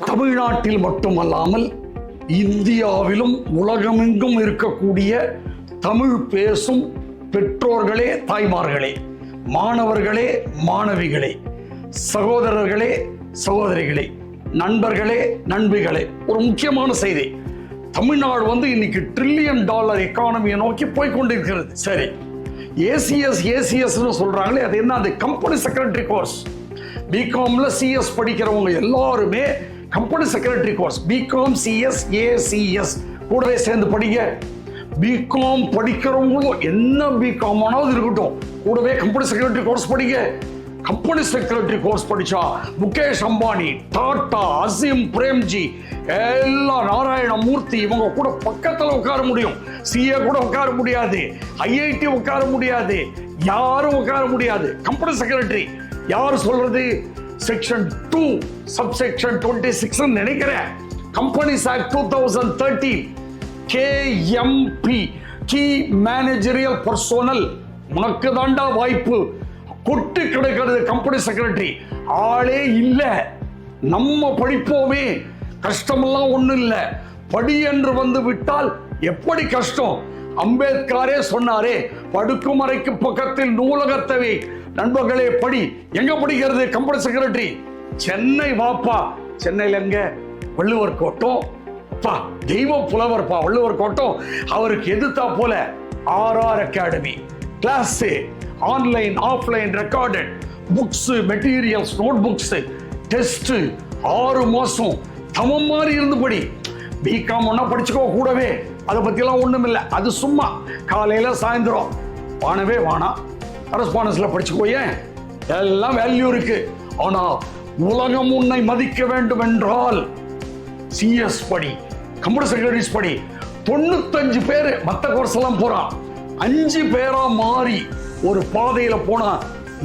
தமிழ்நாட்டில் மட்டுமல்லாமல் இந்தியாவிலும் உலகமெங்கும் இருக்கக்கூடிய தமிழ் பேசும் பெற்றோர்களே, தாய்மார்களே, மாணவர்களே, மாணவிகளே, சகோதரர்களே, சகோதரிகளே, நண்பர்களே, நண்பிகளே, ஒரு முக்கியமான செய்தி. தமிழ்நாடு இன்னைக்கு $1 trillion எக்கானமியை நோக்கி போய்கொண்டிருக்கிறது. சரி, ஏசிஎஸ் சொல்றாங்களே, அது என்ன? அது கம்பெனி செக்ரட்டரி கோர்ஸ். பிகாம்ல சிஎஸ் படிக்கிறவங்க எல்லாருமே company secretary course, BCom CS ACS கூடவே சேர்ந்து படிங்க. பிகாம் படிக்கிறவங்களும் என்ன பிகாம் ஆனாவது இருக்கட்டும், கூடவே கம்பெனி செக்ரட்டரி கோர்ஸ் படிங்க. கம்பெனி செக்ரட்டரி கோர்ஸ் படிச்சா முகேஷ் அம்பானி, டாடா, அசீம் பிரேம்ஜி, எல்லா நாராயணமூர்த்தி இவங்க கூட பக்கத்துல உட்கார முடியும். சிஏ கூட உட்கார முடியாது, ஐஐடி உட்கார முடியாது, யாரும் உட்கார முடியாது. கம்பெனி செக்ரட்டரி யார் சொல்றது? செக்ஷன் 2 சப்செக்ஷன் 26 நினைக்கிறேன், companies act 2013, KMP, key managerial personnel. உனக்கு தாண்டா வாய்ப்பு, கொட்டு கிடைக்கிறது கம்பெனி செக்ரட்டரி. ஆளே இல்ல, நம்ம படிப்போமே, கஷ்டமெல்லாம் ஒண்ணும் இல்ல, படி என்று வந்து விட்டால் எப்படி கஷ்டம்? அம்பேத்கரே சொன்னாரே, படுக்கும் அறைக்கு பக்கத்தில் நூலகத்தவை. நண்பர்களே, படி. எங்க படிக்கிறது? Company secretary. சென்னை வாப்பா. சென்னையில எங்க? வள்ளுவர் கோட்டம். தெய்வ புலவர்ப்பா வள்ளுவர் கோட்டம். அவருக்கு எதிர்த்தா போல RR academy, class, online offline recorded, books, materials, note books, test, 6 மாசம் தமம் மாதிரி இருந்து படி. பிகாம் ஒன்னா படிச்சுக்கோ கூடவே, அதை பத்தியெல்லாம் ஒண்ணும் இல்லை. அது சும்மா காலையில சாயந்தரம் வானவே வானா கரஸ்பாண்டன்ஸ்ல படிச்சுக்கோ. ஏன்? எல்லாம் வேல்யூ இருக்கு. ஆனா உலகம் உன்னை மதிக்க வேண்டும் என்றால் சிஎஸ் படி, கம்ப்யூட்டர் செக்ரட்டரிஸ் படி. 95 பேர் மற்ற கோர்ஸ் எல்லாம் போறான், 5 பேரா மாறி ஒரு பாதையில போனா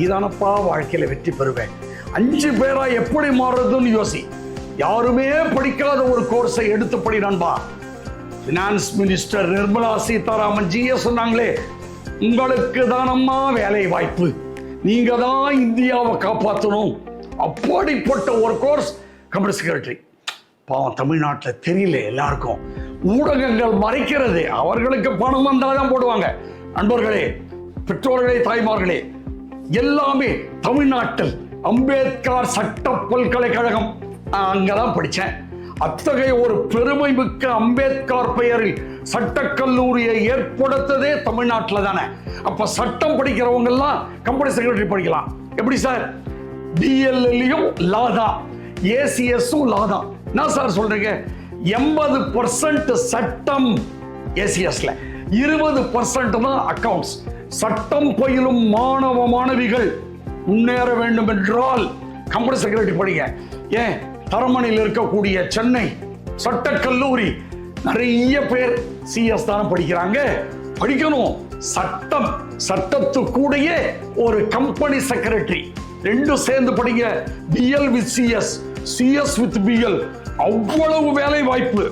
இதானப்பா வாழ்க்கையில வெற்றி பெறுவேன். 5 பேரா எப்படி மாறுறதுன்னு யோசி. யாருமே படிக்காத ஒரு கோர்ஸை எடுத்து படி நண்பா. பினான்ஸ் மினிஸ்டர் நிர்மலா சீதாராமன் ஜிஏ சொன்னாங்களே, உங்களுக்கு தானம்மா வேலை வாய்ப்பு, நீங்க தான் இந்தியாவை காப்பாற்றணும். அப்படிப்பட்ட ஒரு கோர்ஸ் கம்பெனி செக்ரட்டரி. பாவம், தமிழ்நாட்டில் தெரியல எல்லாருக்கும். ஊடகங்கள் மறைக்கிறது. அவர்களுக்கு பணம் வந்தாதான் போடுவாங்க. நண்பர்களே, பெற்றோர்களே, தாய்மார்களே, எல்லாமே தமிழ்நாட்டில் அம்பேத்கர் சட்ட பல்கலைக்கழகம், அங்கதான் படித்தேன். அத்தகைய ஒரு பெருமை மிக்க அம்பேத்கர் பெயரில் சட்டக்கல்லூரியை ஏற்படுத்ததே தமிழ்நாட்டில் தானே. அப்ப சட்டம் படிக்கிறவங்க எல்லாம் கம்பெனி செக்ரட்டரி படிக்கலாம். எப்படி சார்? DLLயும் லா தான், ஏசிஎஸும் லா தான். என்ன சார் சொல்றீங்க? 80% சட்டம் ஏசிஎஸ்ல, 20% தான் அக்கவுண்ட்ஸ். சட்டம் பயிலும் மாணவ மாணவிகள் முன்னேற வேண்டும் என்றால் கம்பெனி செக்ரட்டரி படிங்க. ஏன்? தரமணியில் இருக்கக்கூடிய சென்னை சட்டக்கல்லூரி நிறைய பேர் சிஎஸ் தானே படிக்கிறாங்க. படிக்கணும். சட்டம், சட்டத்துக்கூடையே ஒரு கம்பெனி செக்ரட்டரி, ரெண்டும் சேர்ந்து படிங்க. BL with CS, CS with BL, அவ்வளவு வேலை வாய்ப்பு.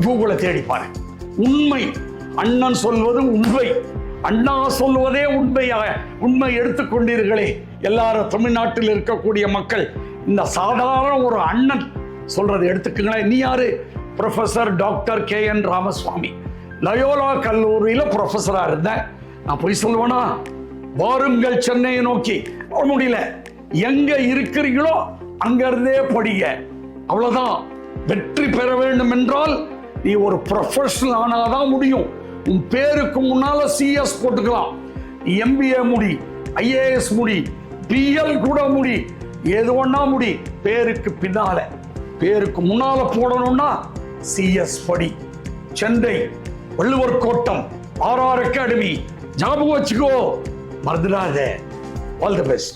கூகுளை தேடி பாரு. உண்மை, அண்ணன் சொல்வது உண்மை, அண்ணா சொல்வதே உண்மையாக உண்மை எடுத்துக்கொண்டீர்களே எல்லாரும் தமிழ்நாட்டில் இருக்கக்கூடிய மக்கள். இந்த சாதாரண ஒரு அண்ணன் சொல்றது எடுத்துக்கங்களேன். நீ யாரு? Professor doctor KN Ramaswamy, Loyola கல்லூரியில ப்ரொஃபஸரா இருந்தேன். நான் போய் சொல்லுவேனா? வாருங்கள் சென்னையை நோக்கி. முடியல, எங்க இருக்கிறீங்களோ அங்க இருந்தே படிங்க. அவ்வளவுதான். வெற்றி பெற வேண்டும் என்றால் நீ ஒரு ப்ரொஃபஷனல் ஆனாதான் முடியும். உன் பேருக்கு முன்னால சிஎஸ் போட்டுக்கலாம். MBA முடி, IAS முடி, BL கூட முடி, எது ஒண்ணா முடி. பேருக்கு பின்னால, பேருக்கு முன்னால போடணும்னா சிஎஸ் படி. சென்னை வள்ளுவர் கோட்டம், RR அகாடமி, ஞாபகம் வச்சுக்கோ, மறந்துடாத. All the best.